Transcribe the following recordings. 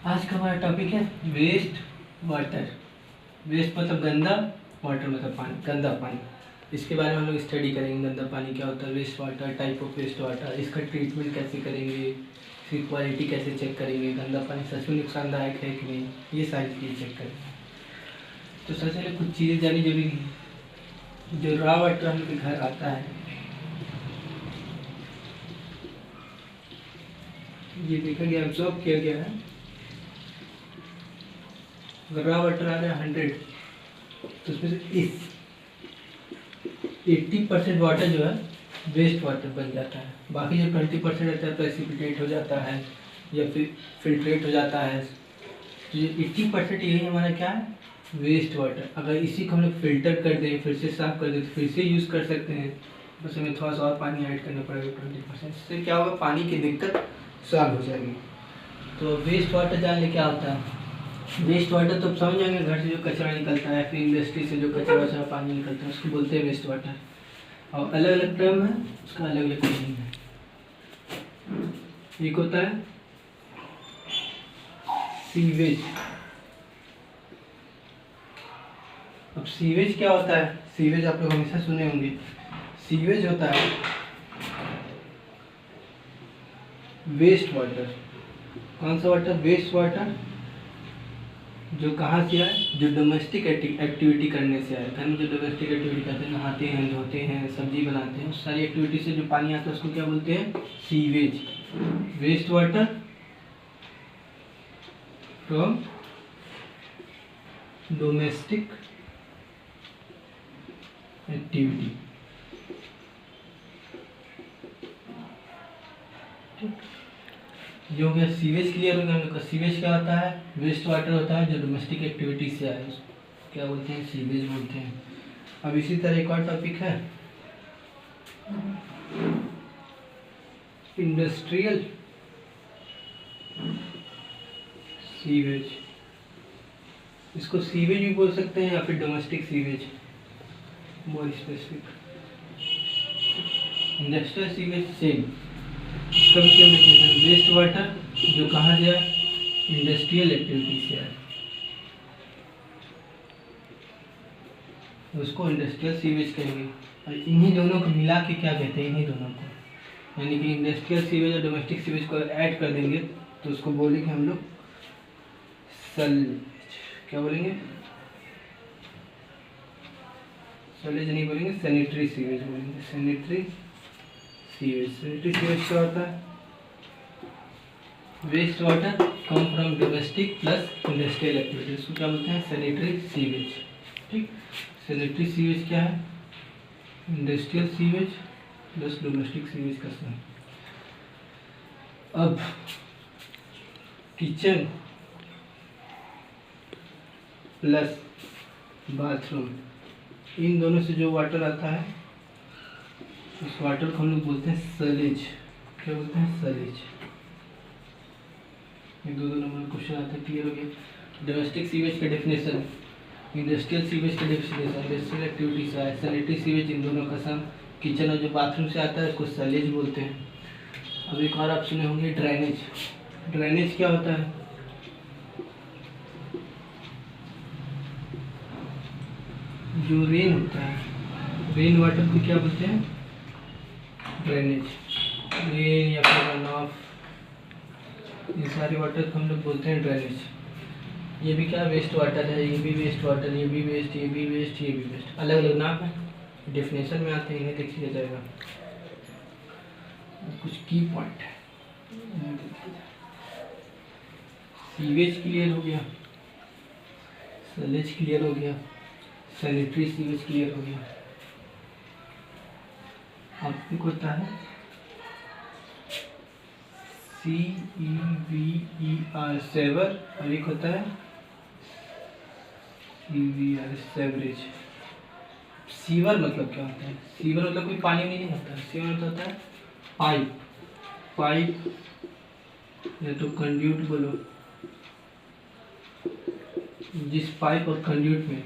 आज का हमारा टॉपिक है वेस्ट वाटर। वेस्ट मतलब गंदा, वाटर मतलब पानी, गंदा पानी। इसके बारे में हम लोग स्टडी करेंगे। गंदा पानी क्या होता है, waste water, type of waste water, इसका ट्रीटमेंट कैसे करेंगे, इसकी क्वालिटी कैसे चेक करेंगे, गंदा पानी सच में नुकसानदायक है कि नहीं, ये सारी चीज़ें चेक करेंगे। तो सबसे पहले कुछ चीज़ें जानी जरूरी है। जो रॉ वाटर हम लोग के घर आता है, ये देखा गया, ऑब्जर्व किया गया है। अगर रॉ वाटर आ रहा है 100, तो उसमें से 80% वाटर जो है वेस्ट वाटर बन जाता है। बाकी जो 20% रहता है प्रेसिपिटेट हो जाता है या फिर फिल्ट्रेट हो जाता है। तो ये 80% यही हमारा क्या है, वेस्ट वाटर। अगर इसी को हम लोग फिल्टर कर दें, फिर से साफ कर दें, तो फिर से यूज़ कर सकते हैं। बस हमें थोड़ा सा और पानी ऐड करना पड़ेगा 20%। इससे क्या होगा, पानी की दिक्कत सॉल्व हो जाएगी। तो वेस्ट वाटर जानने क्या होता है। वेस्ट वाटर तो समझ जाएंगे, घर से जो कचरा निकलता है, फिर इंडस्ट्री से जो कचरा वचरा पानी निकलता है, उसको बोलते हैं वेस्ट वाटर। और अलग अलग टर्म है, उसका अलग अलग मीनिंग है। एक होता है सीवेज। अब सीवेज क्या होता है, सीवेज आप लोग हमेशा सुने होंगे। सीवेज होता है वेस्ट वाटर। कौन सा वाटर, वेस्ट वाटर, जो कहाँ से आए, जो डोमेस्टिक एक्टिविटी करने से आए। घर में जो डोमेस्टिक एक्टिविटी करते हैं, नहाते हैं, धोते हैं, सब्जी बनाते हैं, उस सारी एक्टिविटी से जो पानी आता है उसको क्या बोलते हैं, sewage. Waste water from domestic activity. जो हो गया सीवेज, क्लियर हो गया हम लोग का। सीवेज क्या होता है, वेस्ट वाटर होता है जो डोमेस्टिक एक्टिविटी से आए, उसको क्या बोलते हैं, सीवेज बोलते हैं। अब इसी तरह एक और टॉपिक है इंडस्ट्रियल सीवेज। इसको सीवेज भी बोल सकते हैं या फिर domestic sewage, more specific. Industrial sewage same, इसका भी सेम डेफिनेशन, वेस्ट वाटर जो कहाँ से आए, इंडस्ट्रियल एक्टिविटी से आए, उसको इंडस्ट्रियल सीवेज कहेंगे। और इन्हीं दोनों को मिला के क्या कहते हैं, इन्हीं दोनों को, यानी कि इंडस्ट्रियल सीवेज और डोमेस्टिक सीवेज को ऐड कर देंगे तो उसको बोलेंगे हम लोग सलेज। क्या बोलेंगे, सलेज नहीं बोलेंगे, सैनिटरी सीवेज बोलेंगे। सैनिटरी सीवेज, सैनिटरी सीवेज क्या होता है, waste water come from domestic plus industrial activity, उसको क्या बोलते हैं, सैनिटरी सीवेज। ठीक, सैनिटरी सीवेज क्या है, industrial sewage plus domestic sewage का सम। अब किचन प्लस बाथरूम, इन दोनों से जो वाटर आता है उस वाटर को हम लोग बोलते हैं सलेज। क्या बोलते हैं, सलेज। एक दो नंबर क्वेश्चन आता है, क्लियर हो गया। डोमेस्टिक सीवेज का डेफिनेशन, इंडस्ट्रियल सीवेज का डेफिनेशन, इंडस्ट्रियल एक्टिविटी से आए, सैनिटरी सीवेज, इन दोनों का सम। किचन और जो बाथरूम से आता है उसको सलेज बोलते हैं। अब एक और आप सुने होंगे ड्रेनेज। ड्रेनेज क्या होता है, जो रेन होता है, रेन वाटर को क्या बोलते हैं, ड्रेनेज। रेन या फिर रन ऑफ, ये सारे वाटर को हम लोग बोलते हैं ड्रेनेज। ये भी क्या वेस्ट वाटर है, ये भी वेस्ट वाटर, ये भी वेस्ट, ये भी वेस्ट, ये भी वेस्ट। अलग अलग नाम है, डेफिनेशन में आते हैं, इन्हें देख लिया जाएगा। कुछ की पॉइंट है, सीवेज क्लियर हो गया, सलेज क्लियर हो गया, सैनिटरी सीवेज क्लियर हो गया। अब एक होता है CEVER, सेवर, और एक होता है CVR, सेवरेज। सीवर मतलब क्या होता है, सीवर मतलब कोई पानी नहीं होता है, सीवर मतलब होता है पाइप। पाइप या तो कंड्यूट बोलो, जिस पाइप और कंड्यूट में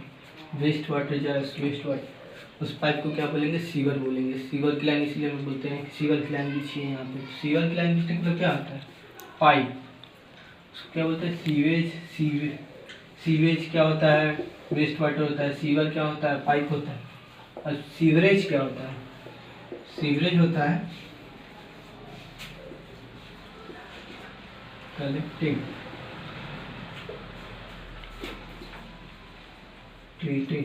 वेस्ट वाटर जाए, उस वेस्ट वाटर, उस पाइप को क्या बोलेंगे, सीवर बोलेंगे। सीवर की लाइन इसलिए हम बोलते हैं सीवर की लाइन बिछी है यहाँ पे। सीवर की लाइन बिछने का मतलब क्या होता है, पाइप। क्या बोलते हैं? सीवेज। सीवेज क्या होता है? वेस्ट वाटर होता है। सीवर क्या होता है? पाइप होता है। और सीवरेज क्या होता है? सीवरेज होता है कलेक्टिंग, ट्रीटिंग,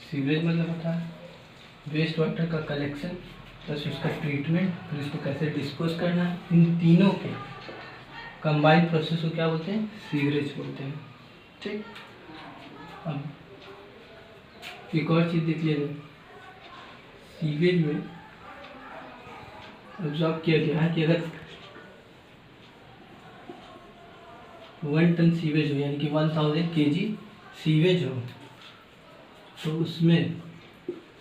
सीवरेज मतलब होता है वेस्ट वाटर का कलेक्शन प्लस उसका ट्रीटमेंट, फिर उसको कैसे डिस्पोज करना है। इन तीनों के कंबाइंड प्रोसेस को क्या बोलते हैं? सीवरेज बोलते हैं। ठीक। अब एक और चीज़ देख लीजिए, सीवेज में ऑब्जर्व किया गया है कि अगर 1 टन सीवेज हो, यानी कि 1000 kg सीवेज हो, तो उसमें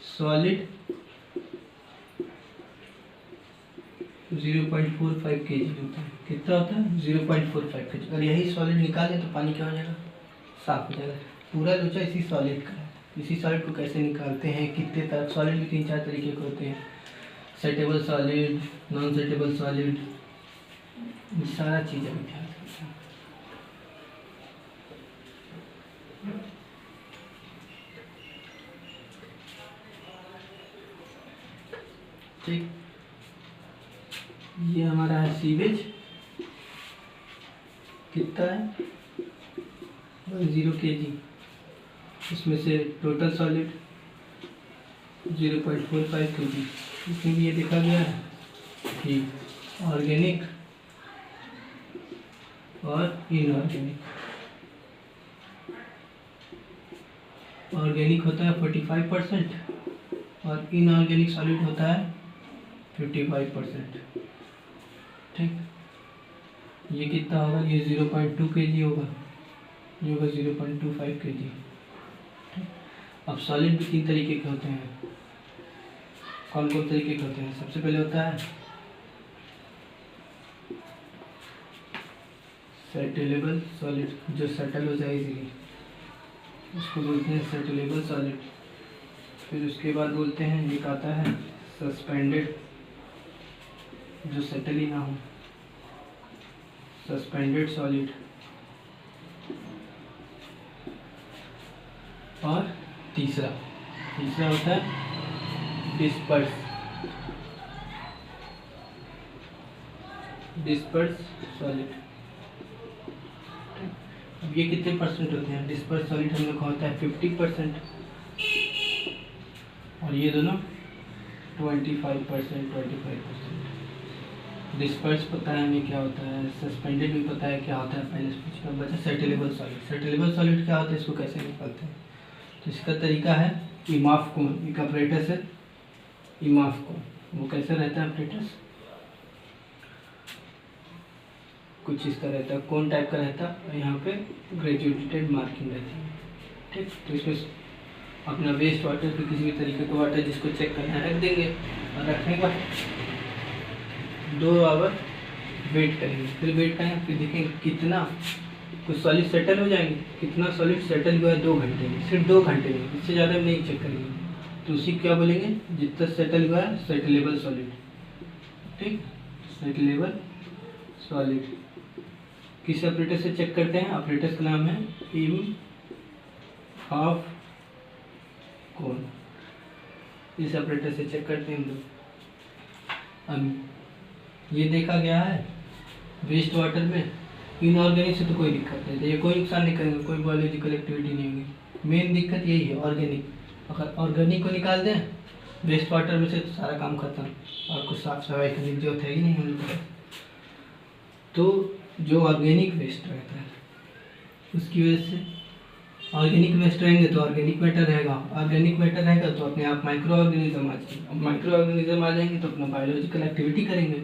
सॉलिड 0.45 kg होता है। कितना होता है? 0.45 kg। अगर यही सॉलिड निकालें तो पानी क्या हो जाएगा? साफ हो जाएगा। पूरा लोचा इसी सॉलिड का है। इसी सॉलिड को कैसे निकालते हैं, कितने तरह सॉलिड भी 3-4 तरीके के होते हैं, settable solid, non settable solid, सारा चीज़ अभी ध्यान रखते हैं। ठीक, ये हमारा है सीवेज। कितना है? 10 kg। इसमें से टोटल सॉलिड 0.45 kg। इसमें भी ये देखा गया है कि ऑर्गेनिक और इनऑर्गेनिक। ऑर्गेनिक होता है 45% और इनऑर्गेनिक सॉलिड होता है 55%। ठीक, ये कितना होगा? ये 0.2 kg होगा, ये होगा 0.25 kg। अब सॉलिड भी 3 तरीके के होते हैं। कौन कौन तरीके के होते हैं? सबसे पहले होता है सेटलेबल सॉलिड, जो सेटल हो जाए इजीली, उसको बोलते हैं सेटलेबल सॉलिड। फिर उसके बाद बोलते हैं एक आता है सस्पेंडेड, जो सेटल ही ना हो, सस्पेंडेड सॉलिड। और तीसरा होता है डिस्पर्स सॉलिड। अब ये कितने परसेंट होते हैं? डिस्पर्स सॉलिड हम लोग का होता है 50% और ये दोनों 25%। डिस्पर्स पता है हमें क्या होता है, सस्पेंडेड भी पता है क्या होता है, पहले से पूछना बचा। सेटलेबल सॉलिड, सेटलेबल सॉलिड क्या होता है, इसको कैसे निकालते हैं? तो इसका तरीका है इमाफ कोन, एक ऑपरेटस है इमाफ कोन। वो कैसे रहता है ऑपरेटस? कुछ इस तरह रहता है, कोन टाइप का रहता है और यहाँ पे ग्रेजुएटेड मार्किंग रहती है। ठीक, तो इसमें अपना वेस्ट वाटर फिर किसी भी तरीके का वाटर जिसको चेक करना है रख देंगे और रखने के बाद 2 आवर वेट करेंगे। फिर वेट करेंगे, फिर देखेंगे कितना कुछ सॉलिड सेटल हो जाएंगे। कितना सॉलिड सेटल हुआ है 2 घंटे में, सिर्फ 2 घंटे में, इससे ज़्यादा हम नहीं चेक करेंगे। तो उसी क्या बोलेंगे? जितना सेटल हुआ है सेटलेबल सॉलिड। ठीक, सेटलेबल सॉलिड। किस ऑपरेटर से चेक करते हैं? ऑपरेटर का नाम है इमाफ कोन। इस ऑपरेटर से चेक करते हैं हम लोग। अब ये देखा गया है वेस्ट वाटर में इनऑर्गेनिक से तो कोई दिक्कत नहीं है, ये कोई नुकसान नहीं करेंगे, कोई बायोलॉजिकल एक्टिविटी नहीं होगी। मेन दिक्कत यही है ऑर्गेनिक। अगर ऑर्गेनिक को निकाल दें वेस्ट वाटर में से तो सारा काम खत्म और कुछ साफ सफाई करने की जरूरत है ही नहीं हम लोग को। तो जो ऑर्गेनिक वेस्ट रहता है उसकी वजह से, ऑर्गेनिक वेस्ट रहेंगे तो ऑर्गेनिक मैटर रहेगा, ऑर्गेनिक मैटर रहेगा तो अपने आप माइक्रो ऑर्गेनिज्म आ जाएंगे, अब माइक्रो ऑर्गेनिज्म आ जाएंगे तो अपना बायोलॉजिकल एक्टिविटी करेंगे।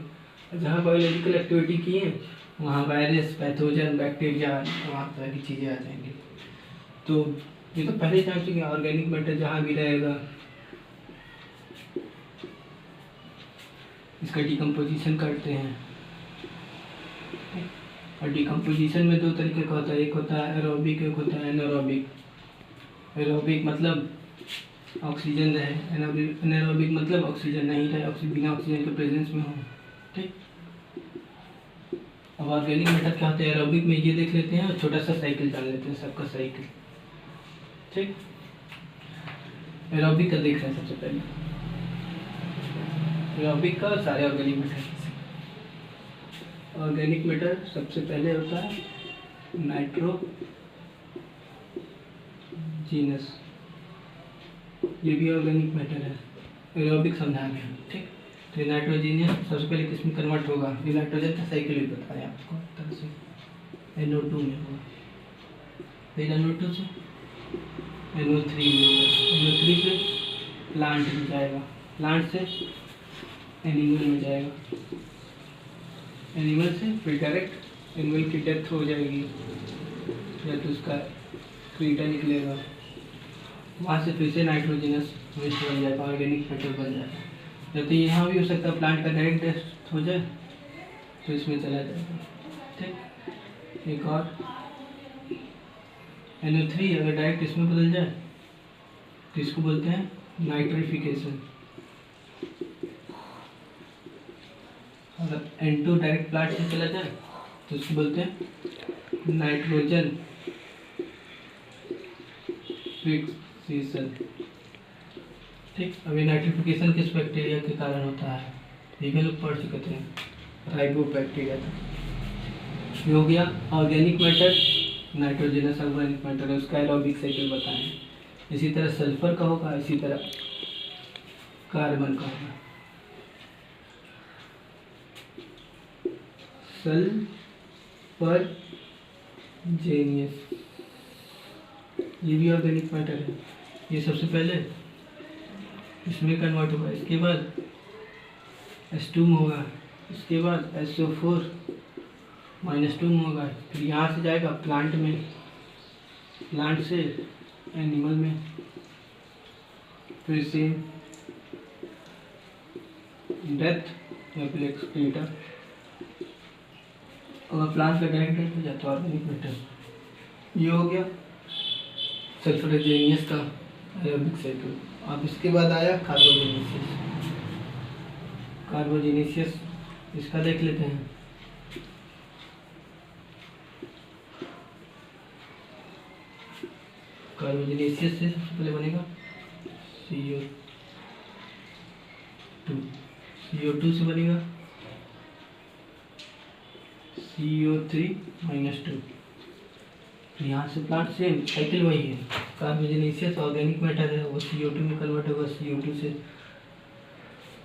जहाँ बायोलॉजिकल एक्टिविटी किए वहाँ वायरस, पैथोजन, बैक्टीरिया, वहाँ तरह की चीज़ें आ जाएंगी। तो ये तो पहले जान चुके हैं, ऑर्गेनिक मैटर जहाँ भी रहेगा इसका डिकम्पोजिशन करते हैं। और डिकम्पोजिशन में 2 तरीके का होता है, एक होता है एरोबिक, एक होता है एनारोबिक। एरोबिक मतलब ऑक्सीजन रहे, एनारोबिक मतलब ऑक्सीजन नहीं रहे, बिना ऑक्सीजन के प्रेजेंस में हो। ठीक, अब ऑर्गेनिक मैटर क्या होता है एरोबिक में, ये देख लेते हैं और छोटा सा साइकिल जान लेते हैं, सबका साइकिल। ठीक, एरोबिक का देख रहे हैं सबसे पहले, एरोबिक का सारे ऑर्गेनिक मैटर। ऑर्गेनिक मैटर सबसे पहले होता है नाइट्रोजीनस, ये भी ऑर्गेनिक मैटर है, एरोबिक समझा गया। ठीक, तो नाइट्रोजीनियस सबसे पहले किस में कन्वर्ट होगा, ये नाइट्रोजन का साइकिल भी बता रहे हैं आपको तरह से, NO2 में होगा, फिर NO2 से NO3 में होगा, NO3 से प्लांट में जाएगा, प्लांट से एनिमल में जाएगा, एनिमल से फिर डायरेक्ट एनिमल की डेथ हो जाएगी या तो उसका क्रीटा निकलेगा, वहाँ से फिर से नाइट्रोजनस वेस्ट बन जाएगा, ऑर्गेनिक मैटर बन जाएगा। या तो यहाँ भी हो सकता है प्लांट का डायरेक्ट डेथ हो जाए तो इसमें चला जाएगा। ठीक, एक और NO3 अगर डायरेक्ट इसमें बदल जाए तो इसको बोलते हैं नाइट्रिफिकेशन। अगर N2 डायरेक्ट प्लांट से चला जाए तो इसको बोलते हैं नाइट्रोजन फिक्सेशन। ठीक, अभी नाइट्रिफिकेशन किस बैक्टीरिया के कारण होता है ये भी लोग पढ़ चुके थे, राइबोबैक्टीरिया था। ये हो गया organic matter, nitrogenous organic matter है, उसका एरोबिक साइकिल बताएं। इसी तरह सल्फर का होगा, इसी तरह कार्बन का होगा। सल्फरजेनियस ये भी ऑर्गेनिक मैटर है, ये सबसे पहले इसमें कन्वर्ट होगा, इसके बाद H2 में होगा, इसके बाद SO4 -2 में होगा, फिर यहाँ से जाएगा प्लांट में, प्लांट से एनिमल में, फिर से डेथ या फिर एक्सक्रीटा। अगर प्लांट का डायरेक्ट डेथ हो जाए तो ऑर्गेनिक मैटर। ये हो गया सल्फरजेनियस का एरोबिक साइकिल। अब इसके बाद आया कार्बोजेनेसिस। कार्बोजेनेसिस इसका देख लेते हैं। कार्बोजेनेसिस से सबसे पहले बनेगा CO2 से बनेगा CO3-2। यहाँ से प्लांट सेम साइकिल वही है, कार्बोजेनेसिस ऑर्गेनिक मैटर है, वो CO2 में कन्वर्ट होगा, CO2 से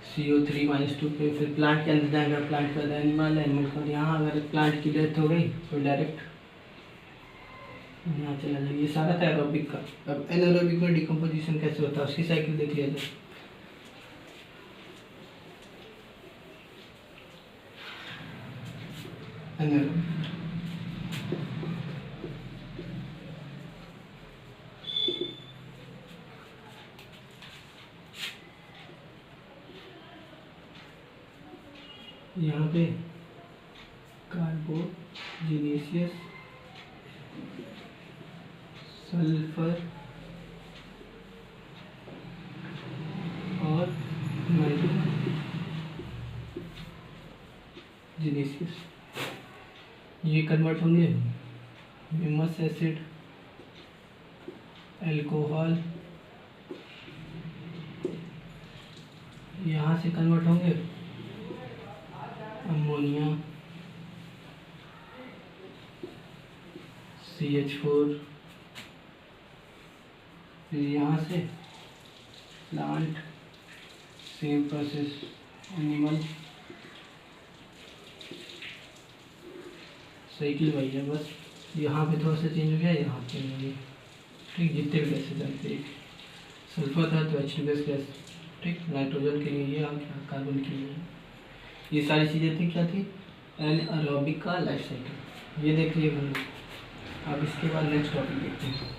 CO3-2 पे फिर प्लांट के अंदर जाएगा, प्लांट का एनिमल, एनिमल का यहाँ अगर प्लांट की डेथ हो गई तो डायरेक्ट यहाँ चला जाएगा। ये सारा था एरोबिक का। अब एनारोबिक में डिकम्पोजिशन कैसे होता है उसकी साइकिल देख लिया जाए। एनारोबिक यहाँ पे कार्बोजेनेसिस, सल्फर और नाइट्रोजेनेसिस ये कन्वर्ट होंगे ह्यूमस एसिड, अल्कोहल, यहाँ से कन्वर्ट होंगे अमोनिया, CH4, फिर यहाँ से plant, same process, animal, cycle वही है, बस यहाँ पे थोड़ा सा चेंज हो गया, यहाँ पे चेंज हो गया। ठीक, जितने भी गैसेज जानते हैं, सल्फर था तो H2 गैस। ठीक, नाइट्रोजन के लिए ये आ गया, कार्बन के लिए ये सारी चीज़ें थी क्या थी एनारोबिक का लाइफ साइकिल। ये देख लिए हम लोग। अब इसके बाद नेक्स्ट टॉपिक देखते हैं।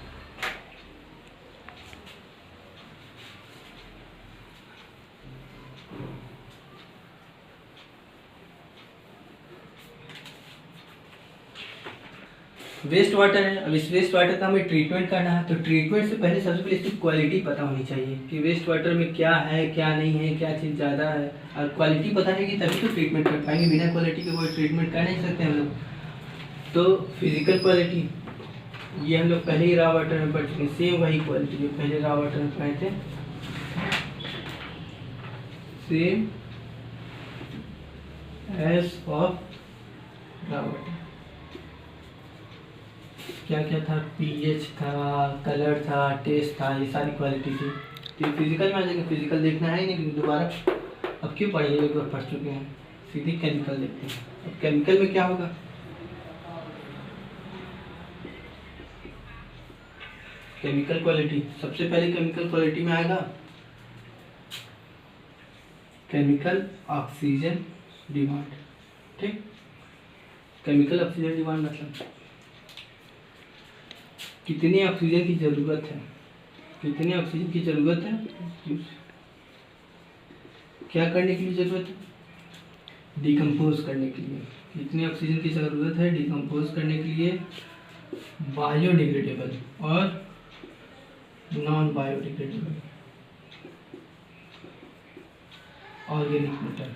वेस्ट वाटर है। अब इस वेस्ट वाटर का हमें ट्रीटमेंट करना है, तो ट्रीटमेंट से पहले सबसे पहले इसकी क्वालिटी पता होनी चाहिए कि वेस्ट वाटर में क्या है क्या नहीं है, क्या चीज़ ज़्यादा है, और क्वालिटी पता रहेगी तभी तो ट्रीटमेंट कर पाएंगे। बिना क्वालिटी के कोई ट्रीटमेंट कर नहीं सकते हम लोग। तो फिजिकल क्वालिटी ये हम लोग पहले ही रॉ वाटर में पढ़ चुके हैं, सेम वही क्वालिटी जो पहले रॉ वाटर में पढ़े थे, same as of raw water. क्या क्या था, पीएच था, कलर था, टेस्ट था, ये सारी क्वालिटी थी। तो ये फिजिकल में आ जाएंगे, फिजिकल देखना है ही नहीं क्योंकि दोबारा अब क्यों पढ़िए, एक बार पढ़ चुके हैं, सीधी केमिकल देखते हैं। अब केमिकल में क्या होगा, केमिकल क्वालिटी सबसे पहले केमिकल क्वालिटी में आएगा केमिकल ऑक्सीजन डिमांड। ठीक, केमिकल ऑक्सीजन डिमांड मतलब कितनी ऑक्सीजन की ज़रूरत है, कितनी ऑक्सीजन की ज़रूरत है, क्या करने के लिए ज़रूरत है, डिकम्पोज करने के लिए। कितनी ऑक्सीजन की ज़रूरत है डिकम्पोज करने के लिए, बायोडिग्रेडेबल और non biodegradable organic matter.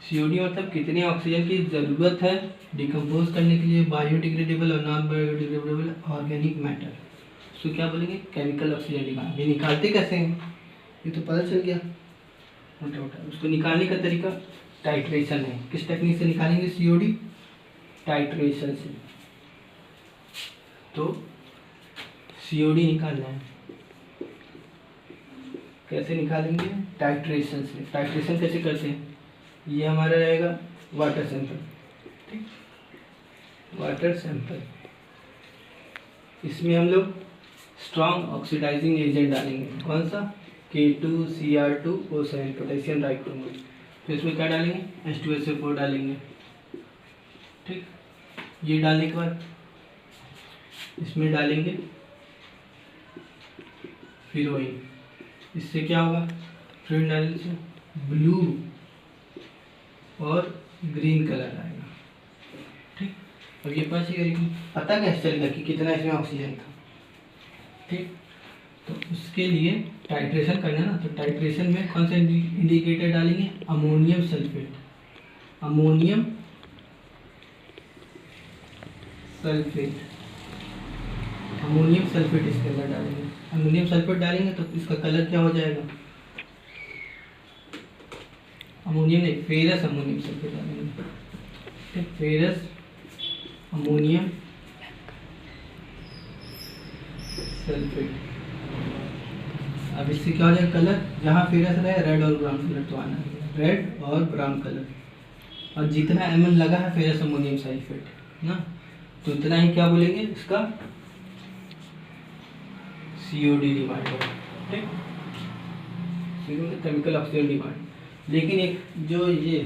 COD मतलब कितनी ऑक्सीजन की ज़रूरत है डिकम्पोज करने के लिए, बायोडिग्रेडेबल और नॉन बायोडिग्रेडेबल ऑर्गेनिक मैटर। उसको क्या बोलेंगे, केमिकल ऑक्सीजन डिमांड। ये निकालते कैसे हैं ये तो पता चल गया मोटा मोटा। उसको निकालने का तरीका टाइट्रेशन है। किस टेक्निक से निकालेंगे सीओडी, टाइट्रेशन से। तो सीओडी निकालना है, कैसे निकालेंगे, टाइट्रेशन से। टाइट्रेशन कैसे करते हैं, ये हमारा रहेगा वाटर सैंपल। ठीक, वाटर सैंपल, इसमें हम लोग स्ट्रॉन्ग ऑक्सीडाइजिंग एजेंट डालेंगे। कौन सा, K2Cr2O7 पोटेशियम डाइक्रोमेट। तो इसमें क्या डालेंगे, H2SO4 डालेंगे। ठीक, ये डालने के बाद इसमें डालेंगे हीरोइन। इससे क्या होगा, फिर डालने से ब्लू और ग्रीन कलर आएगा। ठीक, अब ये पता कैसे चलेगा कि कितना इसमें ऑक्सीजन था। ठीक, तो उसके लिए टाइट्रेशन करना ना, तो टाइट्रेशन में कौन सा इंडिकेटर डालेंगे, ammonium sulphate. Ammonium sulphate, ammonium sulphate इसके अंदर डालेंगे। अमोनियम सल्फेट डालेंगे तो इसका कलर क्या हो जाएगा, अमोनियम नहीं, फेरस अमोनियम सल्फेट डालेंगे। ठीक, फेरस अमोनियम सल्फेट। अब इससे क्या हो जाएगा, कलर जहाँ फेरस रहे रेड और ब्राउन कलर तो आना है, रेड और ब्राउन कलर। और जितना ml लगा है फेरस अमोनियम सल्फेट ना, तो इतना ही क्या बोलेंगे इसका सीओडी डिमांड। ठीक, केमिकल ऑक्सीजन डिमांड। लेकिन एक जो ये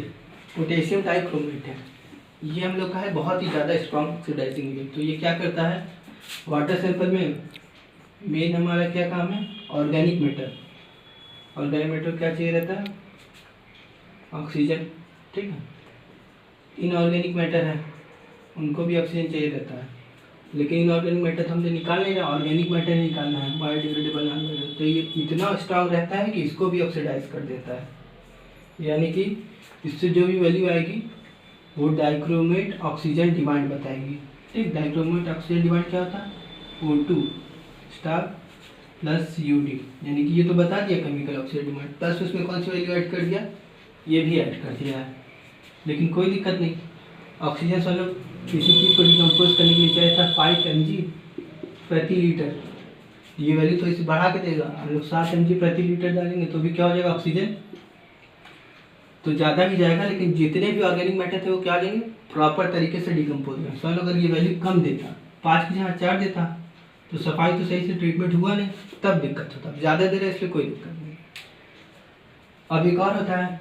पोटेशियम डाइक्रोमेट है, ये हम लोग का है बहुत ही ज़्यादा स्ट्रॉन्ग ऑक्सीडाइजिंग एजेंट। तो ये क्या करता है, वाटर सैंपल में मेन हमारा क्या काम है, ऑर्गेनिक मैटर। ऑर्गेनिक मैटर क्या चाहिए रहता है, ऑक्सीजन। ठीक है, इनऑर्गेनिक मैटर है उनको भी ऑक्सीजन चाहिए रहता है, लेकिन इनऑर्गेनिक मैटर हमने निकाल नहीं रहा, ऑर्गेनिक मैटर निकालना है, बायोडिग्रेडेबल नॉन बायोडिग्रेडेबल। तो ये इतना स्ट्रॉन्ग रहता है कि इसको भी ऑक्सीडाइज कर देता है, यानी कि इससे जो भी वैल्यू आएगी वो डाइक्रोमेट ऑक्सीजन डिमांड बताएगी। ठीक, डाइक्रोमेट ऑक्सीजन डिमांड क्या होता है, O2 स्टार प्लस COD, यानी कि ये तो बता दिया केमिकल ऑक्सीजन डिमांड, प्लस उसमें कौन सी वैल्यू ऐड कर दिया, ये भी ऐड कर दिया है। लेकिन कोई दिक्कत नहीं, ऑक्सीजन से हम लोग किसी चीज़ को डिकम्पोज करने के लिए चाहिए था 5 mg प्रति लीटर, ये वैल्यू तो इसे बढ़ा के देगा। हम लोग 7 mg प्रति लीटर डालेंगे तो भी क्या हो जाएगा, ऑक्सीजन तो ज़्यादा भी जाएगा, लेकिन जितने भी ऑर्गेनिक मैटर थे वो क्या लेंगे, प्रॉपर तरीके से डिकम्पोज में। सो अगर ये वैल्यू कम देता, 5 की जगह 4 देता, तो सफाई तो सही से ट्रीटमेंट हुआ नहीं, तब दिक्कत होता। ज़्यादा दे रहे इसलिए कोई दिक्कत नहीं। अब एक और होता है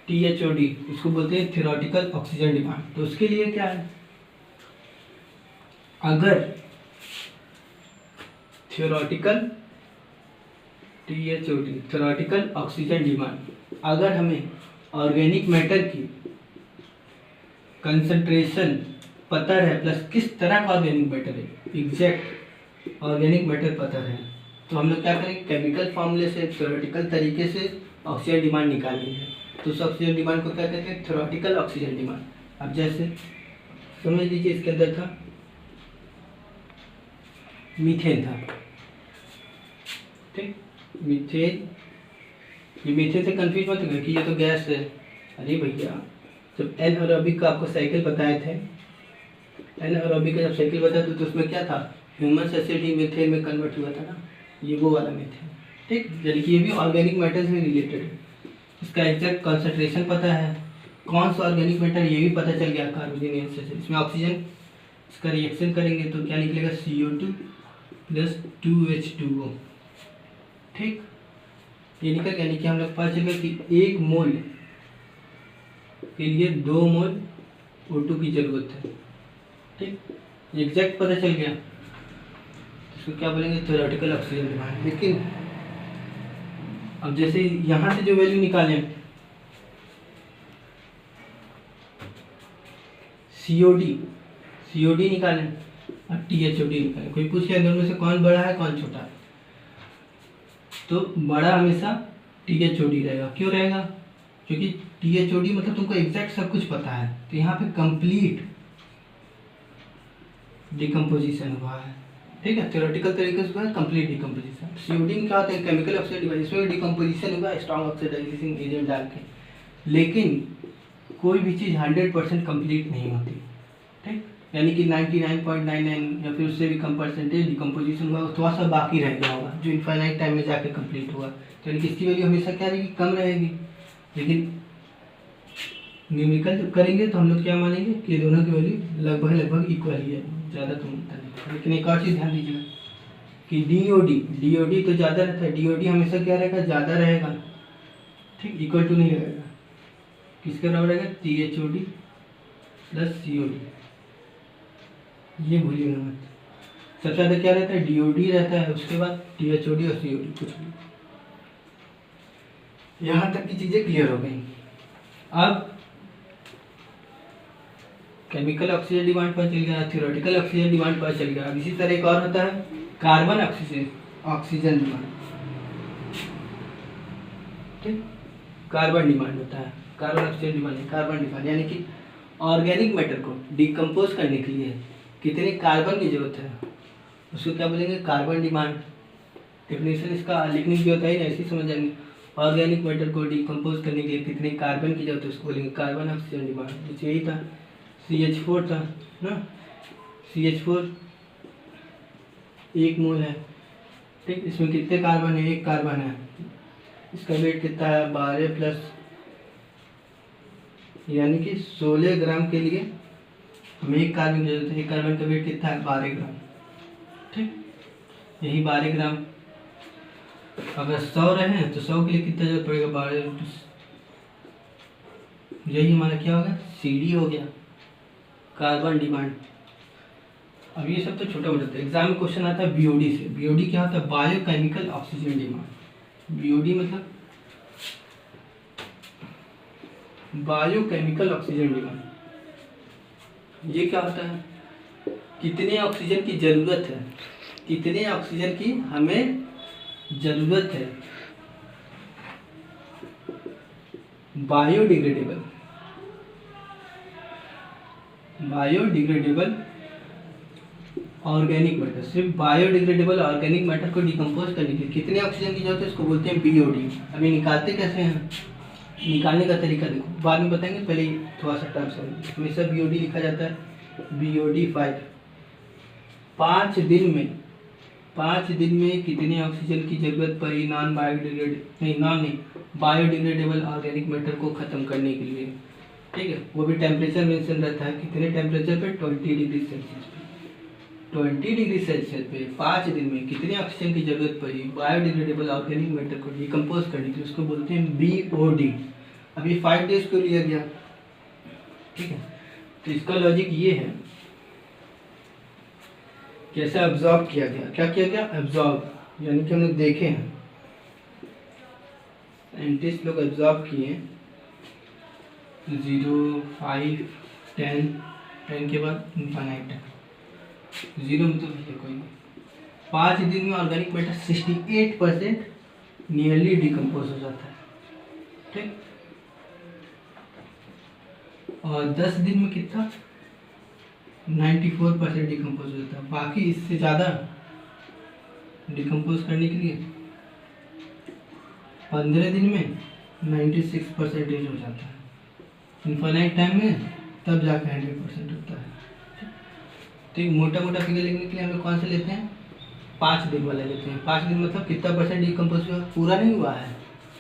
THOD, इसको बोलते हैं थ्योरेटिकल ऑक्सीजन डिमांड। तो उसके लिए क्या है, अगर theoretical THOD theoretical oxygen demand, अगर हमें ऑर्गेनिक मैटर की कंसंट्रेशन पता है प्लस किस तरह का ऑर्गेनिक मैटर है, एग्जैक्ट ऑर्गेनिक मैटर पता है, तो हम लोग क्या करेंगे, केमिकल फॉर्मूले से थ्योरेटिकल तरीके से ऑक्सीजन डिमांड निकालेंगे। तो उस ऑक्सीजन डिमांड को क्या कहते हैं, थ्योरेटिकल ऑक्सीजन डिमांड। अब जैसे समझ लीजिए इसके अंदर था मीथेन था, ठीक, मीथेन, ये मीथेन से कंफ्यूज मत करिए कि ये तो गैस है। अरे भैया, जब एनएरोबिक का आपको साइकिल बताए थे, एनएरोबिक का जब साइकिल बताया तो उसमें क्या था, ह्यूमन एसिड ही मीथेन में कन्वर्ट हुआ था ना, ये वो वाला मीथेन, ठीक। यानी कि ये भी ऑर्गेनिक मैटर से रिलेटेड है। इसका एग्जैक्ट कॉन्सेंट्रेशन पता है, कौन सा ऑर्गेनिक मैटर ये भी पता चल गया, कार्बोनियस से। इसमें ऑक्सीजन इसका रिएक्शन करेंगे तो क्या निकलेगा, CO2 प्लस 2H2O, ठीक। ये निकल गया, यानी कि हम लोग पता चल गया कि 1 मोल के लिए 2 मोल O2 की जरूरत है, ठीक। एग्जैक्ट पता चल गया, इसको क्या बोलेंगे, थ्योरेटिकल ऑक्सीजन डिमांड। लेकिन अब जैसे यहाँ से जो वैल्यू निकालें, COD निकालें और THOD निकालें, कोई पूछ लिया दोनों में से कौन बड़ा है कौन छोटा है, तो बड़ा हमेशा THOD रहेगा। क्यों रहेगा, क्योंकि THOD मतलब तुमको एग्जैक्ट सब कुछ पता है, तो यहाँ पे कंप्लीट डिकम्पोजिशन हुआ है, ठीक है, थ्योरेटिकल तरीके से हुआ है कंप्लीट डिकम्पोजिशन। COD में क्या होता है, केमिकल ऑक्साइड डिवाइस, इसमें डिकम्पोजिशन हुआ स्ट्रॉन्ग ऑक्सीडाइजिंग एजेंट डाल के, लेकिन कोई भी चीज़ 100% कंप्लीट नहीं होती, ठीक। यानी कि 99.99 या फिर उससे भी कम परसेंटेज डिकम्पोजिशन हुआ, थोड़ा सा बाकी रह गया होगा जो इनफाइनाइट टाइम में जाके कंप्लीट हुआ, तो यानी कि इसकी वैल्यू हमेशा क्या रहेगी, कम रहेगी। लेकिन न्यूमेरिकल जब करेंगे तो हम लोग क्या मानेंगे कि ये दोनों की वैल्यू लगभग इक्वल ही है, ज़्यादा तो होता नहीं। लेकिन एक और चीज़ ध्यान दीजिएगा कि DOD तो ज़्यादा रहता है, DOD हमेशा क्या रहेगा, ज़्यादा रहेगा, ठीक, इक्वल टू नहीं रहेगा, किसके बराबर रहेगा, THOD प्लस COD, ये भूलिएगा मत। सबसे ज़्यादा क्या रहता है, DOD रहता है, उसके बाद THOD और COD, कुछ भी। यहाँ तक की चीज़ें क्लियर हो गई। अब केमिकल ऑक्सीजन डिमांड पता चल गया, थ्योरेटिकल ऑक्सीजन डिमांड पता चल गया। अब इसी तरह एक और होता है कार्बन ऑक्सीजन डिमांड, ठीक, कार्बन डिमांड होता है, carbon oxygen demand, carbon demand यानी कि ऑर्गेनिक मैटर को डिकम्पोज करने के लिए कितने कार्बन की जरूरत है, उसको क्या बोलेंगे, कार्बन डिमांड। डेफिनेशन इसका लिखने की होता है ना, ऐसे ही समझ जाएंगे। ऑर्गेनिक मैटर को डिकम्पोज करने के लिए कितने कार्बन की जरूरत है, उसको बोलेंगे कार्बन ऑक्सीजन डिमांड। जैसे यही था, CH4 था ना, CH4 1 मोल है, ठीक। इसमें कितने कार्बन है, 1 कार्बन है, इसका वेट कितना है, 12 प्लस, यानी कि 16 ग्राम के लिए हमें 1 कार्बन की जरूरत है। 1 कार्बन का वेट कितना है, 12 ग्राम, ठीक। यही 12 ग्राम अगर 100 रहे तो 100 के लिए कितना जरूरत पड़ेगा, 12, यही हमारा क्या होगा, CD हो गया, कार्बन डिमांड। अब ये सब तो छोटा मोटा था, एग्जाम में क्वेश्चन आता है BOD से। BOD क्या होता है, बायोकेमिकल ऑक्सीजन डिमांड। BOD मतलब बायोकेमिकल ऑक्सीजन डिमांड। ये क्या होता है, कितने ऑक्सीजन की जरूरत है, कितने ऑक्सीजन की हमें जरूरत है, बायोडिग्रेडेबल ऑर्गेनिक मैटर, सिर्फ बायोडिग्रेडेबल ऑर्गेनिक मैटर को डिकम्पोज करने के लिए कितने ऑक्सीजन की जरूरत है, इसको बोलते हैं BOD। अभी निकालते कैसे हैं, निकालने का तरीका देखो, बाद में बताएंगे, पहले थोड़ा सा टर्म समझिए। हमेशा BOD लिखा जाता है BOD 5। 5 दिन में कितने ऑक्सीजन की जरूरत पड़ी बायोडिग्रेडेबल ऑर्गेनिक मैटर को खत्म करने के लिए, ठीक है। वो भी टेम्परेचर मेंशन रहता है, कितने टेम्परेचर पे, 20 डिग्री सेल्सियस पे। 20 डिग्री सेल्सियस पे 5 दिन में कितने ऑक्सीजन की जरूरत पड़ी बायोडिग्रेडेबल ऑर्गेनिक मैटर को डिकम्पोज करने के लिए, उसको बोलते हैं BOD। अब ये 5 डेज को लिया गया, ठीक है। तो इसका लॉजिक ये है, कैसे एब्जॉर्ब किया गया, क्या किया गया, एब्जॉर्ब, यानी कि हम लोग देखे हैं, साइंटिस्ट लोग एब्जॉर्ब किए 0, 5, 10, इनके बाद इनफाइनाइट तक, 0 में तो भैया कोई नहीं। 5 दिन में ऑर्गेनिक मैटर 68% नियरली डिकम्पोज हो जाता है, ठीक। और 10 दिन में कितना, 94% डिकम्पोज हो जाता है। बाकी इससे ज़्यादा डिकम्पोज करने के लिए 15 दिन में 96% हो जाता है। इनफाइनाइट टाइम में तब जाकर 100% होता है। ठीक, मोटा मोटा फिगर लिखने के लिए हम लोग कौन सा लेते हैं, 5 दिन वाला लेते हैं। 5 दिन मतलब कितना परसेंट डिकम्पोज हुआ, पूरा नहीं हुआ है,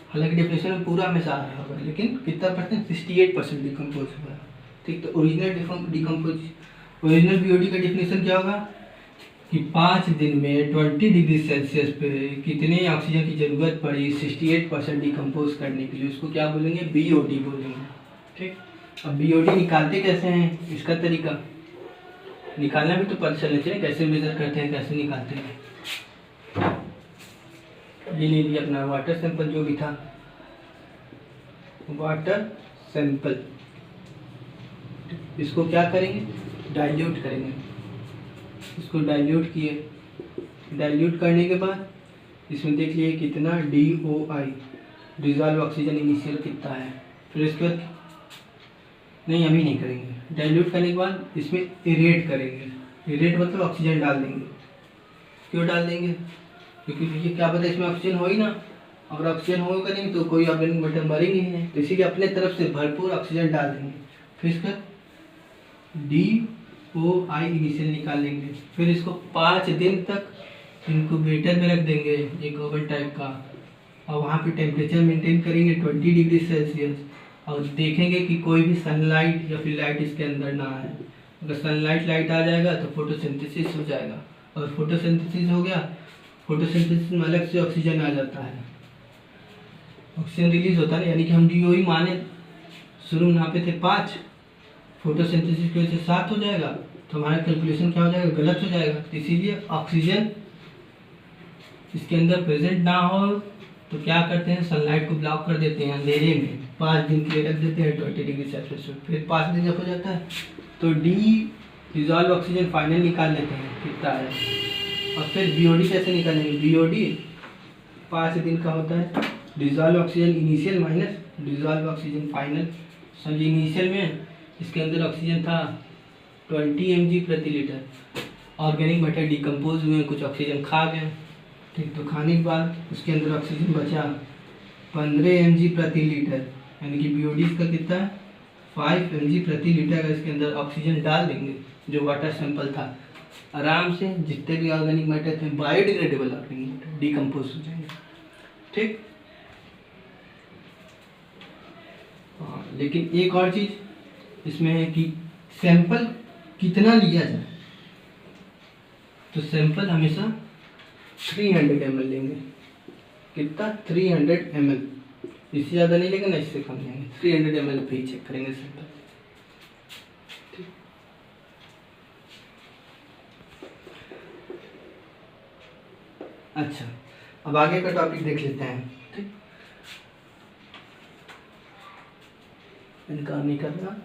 हालांकि डेफिनेशन में पूरा हमेशा आ रहा होगा, लेकिन कितना परसेंट, 68% डिकम्पोज हुआ है। ठीक, तो ओरिजिनल डिकम्पोज, ओरिजिनल बीओडी का डेफिनेशन क्या होगा कि 5 दिन में 20 डिग्री सेल्सियस पे कितने ऑक्सीजन की ज़रूरत पड़ी 68% डिकम्पोज करने के लिए, उसको क्या बोलेंगे, बीओडी बोलेंगे। ठीक, अब बीओडी निकालते कैसे हैं, इसका तरीका निकालना भी तो पता चलना चाहिए, कैसे मेजर करते हैं, कैसे निकालते हैं। ये ले लिया अपना वाटर सैंपल जो भी था, वाटर सैंपल, इसको क्या करेंगे, डाइल्यूट करेंगे। इसको डाइल्यूट किए, डाइल्यूट करने के बाद इसमें देख लिए कितना DOI, डिजॉल्व ऑक्सीजन इनिशियल कितना है। फिर इसके बाद नहीं, अभी नहीं करेंगे। डाइल्यूट करने के बाद इसमें इरेट करेंगे। इरेट मतलब ऑक्सीजन डाल देंगे। क्यों डाल देंगे, क्योंकि ये क्या पता इसमें ऑक्सीजन हो ही ना, अगर ऑक्सीजन होगा नहीं तो कोई ऑर्गेनिक मैटर मरेंगे ही नहीं, तो इसीलिए अपने तरफ से भरपूर ऑक्सीजन डाल देंगे। फिर इसका DOI इनिशियल निकाल लेंगे। फिर इसको 5 दिन तक इनक्यूबेटर में रख देंगे, एक ओवन टाइप का, और वहाँ पे टेम्परेचर मेंटेन करेंगे 20 डिग्री सेल्सियस, और देखेंगे कि कोई भी सनलाइट या फिर लाइट इसके अंदर ना आए। अगर सनलाइट लाइट आ जाएगा तो फोटोसिंथेसिस हो जाएगा, और फोटोसिंथेसिस हो गया, फोटोसिंथेसिस में अलग से ऑक्सीजन आ जाता है, ऑक्सीजन रिलीज होता है, यानी कि हम DOE माने शुरू में नापे थे 5, फोटोसिंथेसिस की वजह से 7 हो जाएगा, तो हमारा कैलकुलेशन क्या हो जाएगा, गलत हो जाएगा। तो इसीलिए ऑक्सीजन इसके अंदर प्रेजेंट ना हो तो क्या करते हैं, सनलाइट को ब्लॉक कर देते हैं, अंधेरे में 5 दिन के लिए रख देते हैं 20 डिग्री सेल्सियस में। फिर 5 दिन जब हो जाता है तो डिजॉल्व ऑक्सीजन फाइनल निकाल लेते हैं कितना है, और फिर BOD कैसे निकालेंगे, BOD 5 दिन का होता है, dissolve oxygen initial minus dissolve oxygen final. समझिए इनिशियल में इसके अंदर ऑक्सीजन था 20 mg प्रति लीटर, ऑर्गेनिक मैटर डिकम्पोज हुए, कुछ ऑक्सीजन खा गए, ठीक, तो खाने के बाद उसके अंदर ऑक्सीजन बचा 15 mg प्रति लीटर, यानी कि BOD इसका कितना है 5 mg प्रति लीटर। अगर इसके अंदर ऑक्सीजन डाल देंगे, जो वाटर सैंपल था, आराम से जितने भी ऑर्गेनिक मैटर थे, बायोडिग्रेडेबल ऑर्गेनिक मैटर डिकम्पोज हो जाएंगे। ठीक, हाँ, लेकिन एक और चीज़ इसमें है कि सैंपल कितना लिया जाए, तो सैंपल हमेशा 300 ml लेंगे। कितना, 300 ml, इससे ज़्यादा नहीं लेंगे ना इससे कम लेंगे, 300 ml पे ही चेक करेंगे सैंपल। ठीक, अच्छा, अब आगे का टॉपिक देख लेते हैं। ठीक, इनका नहीं करना,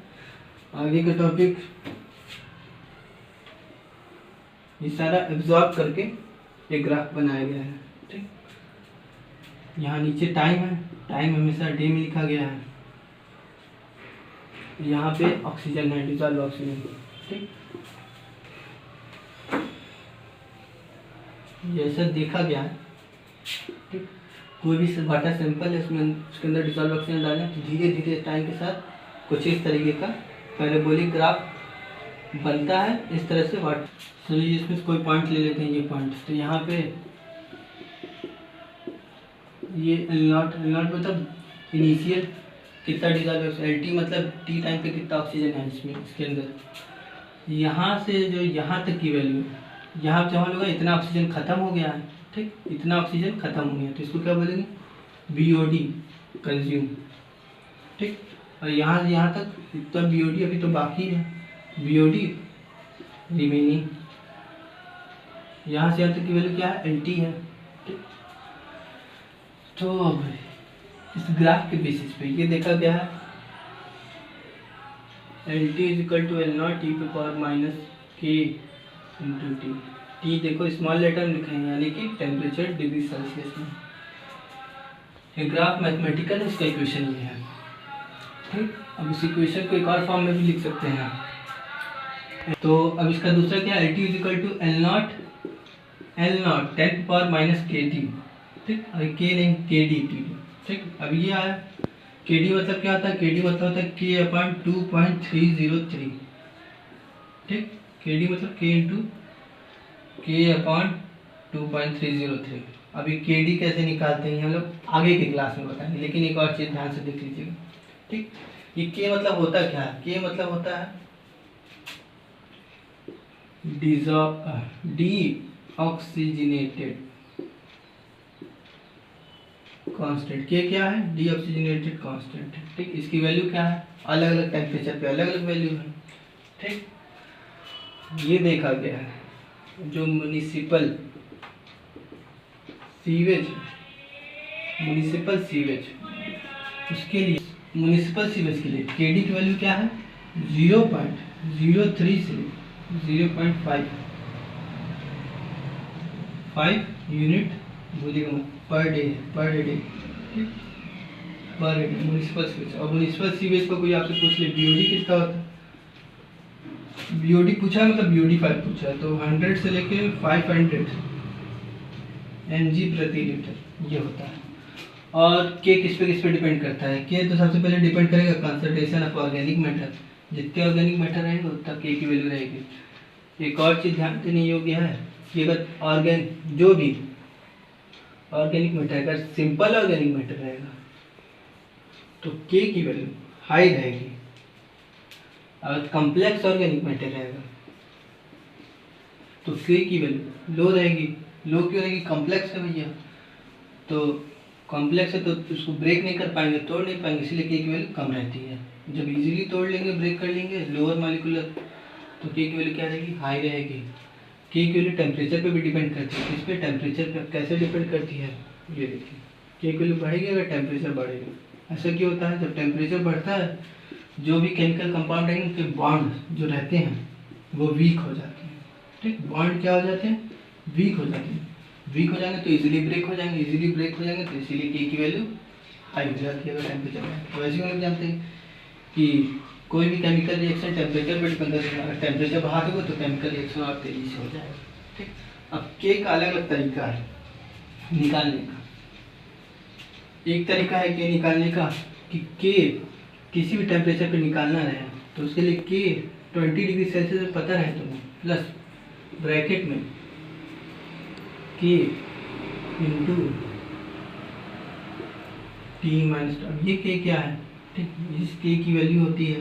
आगे का टॉपिक ये सारा एब्जॉर्ब करके एक ग्राफ बनाया गया है। ठीक, यहाँ नीचे टाइम है, टाइम हमेशा डे में लिखा गया है, यहाँ पे ऑक्सीजन है, डिजॉल्व ऑक्सीजन। ठीक, जैसा देखा गया है, ठीक, कोई भी वाटर सैंपल है, उसमें उसके अंदर डिजॉल्व ऑक्सीजन डालें तो धीरे धीरे टाइम के साथ कुछ इस तरीके का पैराबोलिक ग्राफ बनता है। इस तरह से वाटर, चलिए इसमें कोई पॉइंट ले लेते हैं, ये पॉइंट, तो यहाँ पे ये L0 मतलब इनिशियल कितना डिजॉल्व, LT मतलब T टाइम पे कितना ऑक्सीजन है इसमें, इसके अंदर। यहाँ से जो यहाँ तक की वैल्यू, यहाँ पे हमारे लोग इतना ऑक्सीजन खत्म हो गया है। ठीक, इतना ऑक्सीजन खत्म हो गया, तो इसको क्या बोलेंगे, BOD कंज्यूम। ठीक, और यहाँ से यहाँ तक इतना BOD अभी तो बाकी है, BOD रिमेनिंग। यहाँ से यहाँ तक की वैल्यू क्या है, LT है। ठीक, तो अब इस ग्राफ के बेसिस पे ये देखा गया है L T is equal to L not T पे power minus K into T. T देखो स्मॉल लेटर में लिखे हैं, यानी कि टेम्परेचर डिग्री सेल्सियस में। ये ग्राफ मैथमेटिकल, इसका इक्वेशन ये है। ठीक, अब इस इक्वेशन को एक और फॉर्म में भी लिख सकते हैं। तो अब इसका दूसरा क्या है, L T is equal to L not 10 power minus K T. ठीक, अभी के नहीं, के डी टी। ठीक, अब ये आया के डी मतलब क्या होता है, के डी मतलब होता है के अपॉन 2.303। ठीक, के डी मतलब के इंटू के अपॉन 2.303। अभी के डी कैसे निकालते हैं हम लोग आगे के क्लास में बताएंगे, लेकिन एक और चीज़ ध्यान से देख लीजिएगा। ठीक, ये के मतलब होता क्या है, के मतलब होता है डीऑक्सीजनेटेड कांस्टेंट। के क्या है, डीऑक्सीजनेटेड कांस्टेंट। ठीक, इसकी वैल्यू क्या है, अलग अलग टेम्परेचर पे अलग अलग वैल्यू है। ठीक, ये देखा गया है जो म्युनिसिपल सीवेज उसके लिए, म्युनिसिपल सीवेज के लिए के डी की वैल्यू क्या है 0.03 से 0.5 यूनिट बोलिएगा पर डे म्युनिसिपल सीवेज। और म्युनिसिपल सीवेज को कोई आपसे पूछ ले बीओडी कितना होता है, बीओडी पूछा है मतलब बीओडी 5 पूछा है, तो 100 से लेके 500 mg प्रति लीटर ये होता है। और के किस पे डिपेंड करता है, के तो सबसे पहले डिपेंड करेगा कंसंट्रेशन ऑफ ऑर्गेनिक मैटर। जितने ऑर्गेनिक मैटर रहेंगे उतना के की वैल्यू रहेगी। एक और चीज़ ध्यान देने योग्य है कि अगर जो भी ऑर्गेनिक मैटर, अगर सिंपल ऑर्गेनिक मैटर रहेगा तो के की वैल्यू हाई रहेगी, और कॉम्प्लेक्स ऑर्गेनिक मैटर रहेगा तो के की वैल्यू लो रहेगी। लो क्यों रहेगी, कॉम्प्लेक्स है भैया, तो कॉम्प्लेक्स है तो उसको ब्रेक नहीं कर पाएंगे, तोड़ नहीं पाएंगे, इसलिए के की वैल्यू कम रहती है। जब इजीली तोड़ लेंगे, ब्रेक कर लेंगे लोअर मॉलिक्यूलर, तो के की वैल्यू क्या रहेगी, हाई रहेगी। के की वैल्यू टेम्परेचर पे भी डिपेंड करती है। किस पे, टेम्परेचर पे। कैसे डिपेंड करती है, ये देखिए, के की वैल्यू बढ़ेगी अगर टेम्परेचर बढ़ेगा। ऐसा क्यों होता है, जब टेम्परेचर बढ़ता है जो भी केमिकल कंपाउंड रहेंगे उनके बॉन्ड जो रहते हैं वो वीक हो जाते हैं। ठीक, बॉन्ड क्या हो जाते हैं, वीक हो जाते हैं। वीक हो जाएंगे तो इजीली ब्रेक हो जाएंगे, तो इसीलिए के की वैल्यू हाई हो जाती है अगर टेम्परेचर बढ़े। तो वैसे हम लोग जानते हैं कि कोई भी केमिकल रिएक्शन टेम्परेचर पर डिपेंड करता है। अगर टेम्परेचर बढ़ा दोगे तो केमिकल रिएक्शन और तेजी से हो जाएगा। ठीक, अब के का अलग अलग तरीका है निकालने का। एक तरीका है के निकालने का कि के किसी भी टेम्परेचर पे निकालना रहे तो उसके लिए के 20 डिग्री सेल्सियस पता रहे तुम्हें, प्लस ब्रैकेट में के इंटू टी माइनस। अब ये के क्या है, ठीक, इस के की वैल्यू होती है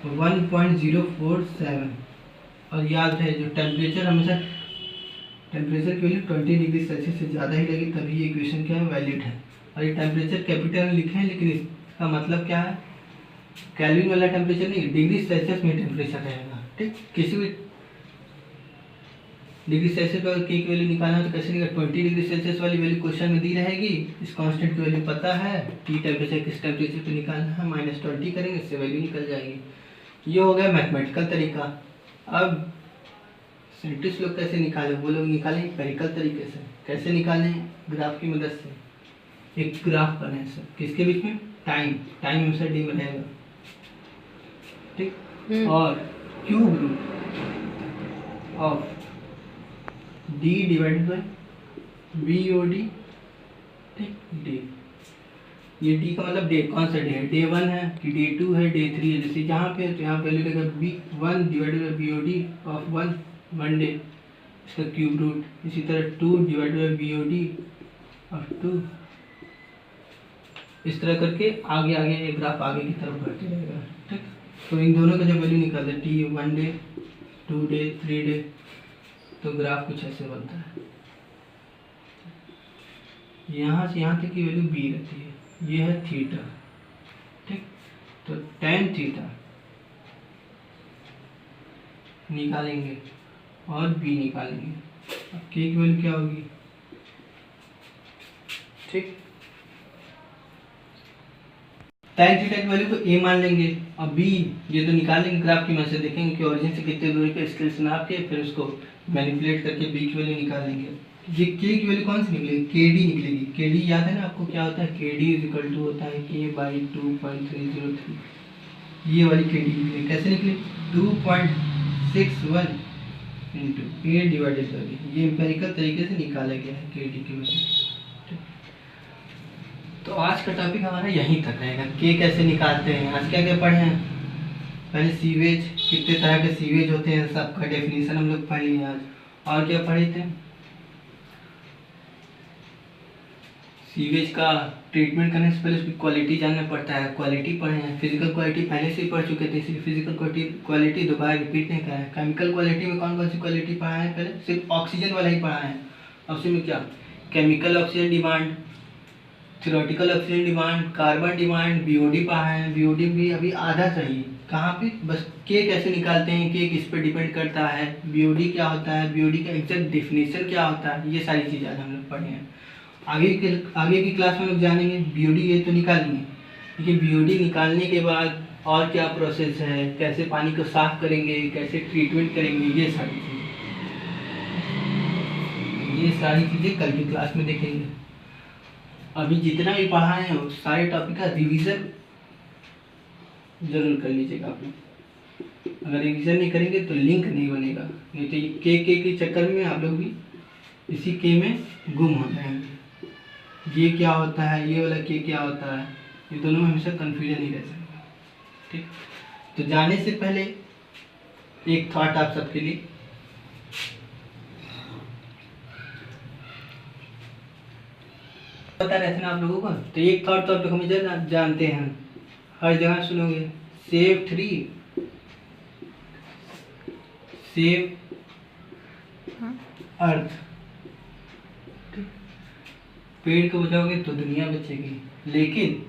1.047। और याद रहे जो टेम्परेचर हमेशा टेम्परेचर की वैल्यू 20 डिग्री सेल्सियस से ज़्यादा ही लगी तभी ये इक्वेशन क्या है, वैलिड है। और ये टेम्परेचर कैपिटल में लिखे हैं, लेकिन इसका मतलब क्या है, केल्विन वाला टेम्परेचर नहीं, डिग्री सेल्सियस में टेम्परेचर रहेगा। ठीक, किसी भी डिग्री सेल्सियस पर के की वैल्यू निकालना है तो कैसे निकाल, 20 डिग्री सेल्सियस वाली वैल्यू क्वेश्चन में दी रहेगी। इस कांस्टेंट की वैल्यू पता है, टी टेम्परेचर किस टेम्परेचर पे निकालना है, -20 करेंगे, इससे वैल्यू निकल जाएगी। ये हो गया मैथमेटिकल तरीका। अब साइंटिस्ट लोग कैसे निकाले, वो लोग निकालें एम्पिरिकल तरीके से। कैसे निकालें, ग्राफ की मदद से। एक ग्राफ बनाए सब, किसके बीच में, टाइम हमेशा डी में रहेगा। ठीक, और cube root of D divided by B O D. ठीक, डे, ये डी का मतलब डे, कौन सा डे है, डे 1 है कि डे 2 है, डे 3 है। जैसे यहाँ पे तो यहाँ वैल्यू लगेगा B 1 divided by B O D of 1 day, इसका क्यूब रूट। इसी तरह 2 divided by B O D of 2। इस तरह करके आगे आगे ये ग्राफ आगे की तरफ बढ़ते रहेगा। ठीक, तो इन दोनों का जब वैल्यू निकालते हैं टी 1 डे 2 डे 3 डे, तो ग्राफ कुछ ऐसे बनता है। यहाँ से यहाँ तक की वैल्यू बी रहती है, ये है थीटा। ठीक, तो tan थीटा निकालेंगे और बी निकालेंगे। अब के की वैल्यू क्या होगी, ठीक, tan थीटा की वैल्यू को a मान लेंगे और b ये तो निकाल लेंगे ग्राफ की मदद से, देखेंगे कि ओरिजिन से कितने दूरी पे स्केल से नाप के फिर उसको मैनिपुलेट करके b की वैल्यू निकाल लेंगे। ये k की वैल्यू कौन सी निकलेगी, kd निकलेगी। kd याद है ना आपको, क्या होता है, kd इज इक्वल टू होता है k/2.303। ये वाली kd निकलेगी, कैसे निकलेगी, 2.61 into a divided by b। ये एम्पेरिकल तरीके से निकाला गया है kd की वैल्यू। तो आज का टॉपिक हमारा यहीं तक रहेगा, के कैसे निकालते हैं। आज क्या क्या पढ़े हैं, पहले सीवेज, कितने तरह के सीवेज होते हैं सबका डेफिनेशन हम लोग पढ़ लिए आज। और क्या पढ़े थे, सीवेज का ट्रीटमेंट करने से पहले उसकी क्वालिटी जानना पड़ता है, क्वालिटी पढ़े हैं। फिजिकल क्वालिटी पहले से ही पढ़ चुके थे, इसलिए फिजिकल क्वालिटी दोबारा रिपीट नहीं करा है। केमिकल क्वालिटी में कौन कौन सी क्वालिटी पढ़ा है, पहले सिर्फ ऑक्सीजन वाला ही पढ़ा है। उसमें क्या, chemical oxygen demand, theoretical oxygen demand, carbon demand, BOD पढ़ा है। बीओडी भी अभी आधा चाहिए, कहाँ पे, बस के कैसे निकालते हैं, के किस पे डिपेंड करता है, बीओडी क्या होता है, बीओडी का एग्जैक्ट डेफिनेशन क्या होता है, ये सारी चीज़ें आज हम लोग पढ़े हैं। आगे की क्लास में लोग जानेंगे। बीओडी ये तो निकालेंगे, लेकिन बीओडी निकालने के बाद और क्या प्रोसेस है, कैसे पानी को साफ करेंगे, कैसे ट्रीटमेंट करेंगे, ये सारी चीज़ें कल की क्लास में देखेंगे। अभी जितना भी पढ़ा है उस सारे टॉपिक का रिवीजन जरूर कर लीजिएगा आप लोग। अगर रिवीजन नहीं करेंगे तो लिंक नहीं बनेगा, नहीं तो ये के चक्कर में आप लोग भी इसी के में गुम हो जाएंगे। ये क्या होता है, ये वाला के क्या होता है, ये दोनों में हमेशा कन्फ्यूजन ही रह जाएगा। ठीक, तो जाने से पहले एक थॉट आप सबके लिए, पता रहता है ना आप लोगों को, तो एक थॉट तो आप लोग हमेशा जानते हैं, हर जगह सुनोगे, सेव ट्री सेव अर्थ। पेड़ को बचाओगे तो दुनिया बचेगी, लेकिन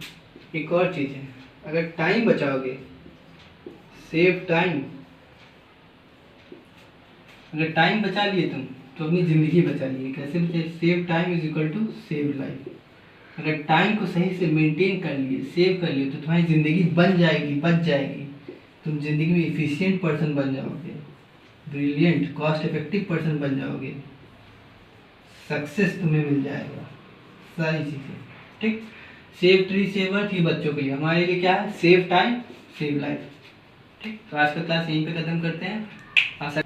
एक और चीज़ है, अगर टाइम बचाओगे, सेव टाइम, अगर टाइम बचा लिए तुम तो अपनी ज़िंदगी बचा लिए। कैसे बचे, save time is equal to save life. अगर टाइम को सही से मेंटेन कर लिए, सेव कर लिए, तो तुम्हारी ज़िंदगी बन जाएगी, बच जाएगी। तुम ज़िंदगी में इफ़िशिएंट पर्सन बन जाओगे, ब्रिलियंट कॉस्ट इफेक्टिव पर्सन बन जाओगे, सक्सेस तुम्हें मिल जाएगा, सारी चीज़ें। ठीक, सेव ट्री सेव अर्थ, ये बच्चों के लिए, हमारे लिए क्या है, सेव टाइम सेव लाइफ। ठीक, तो आज का क्लास यहीं पे खत्म करते हैं। आशा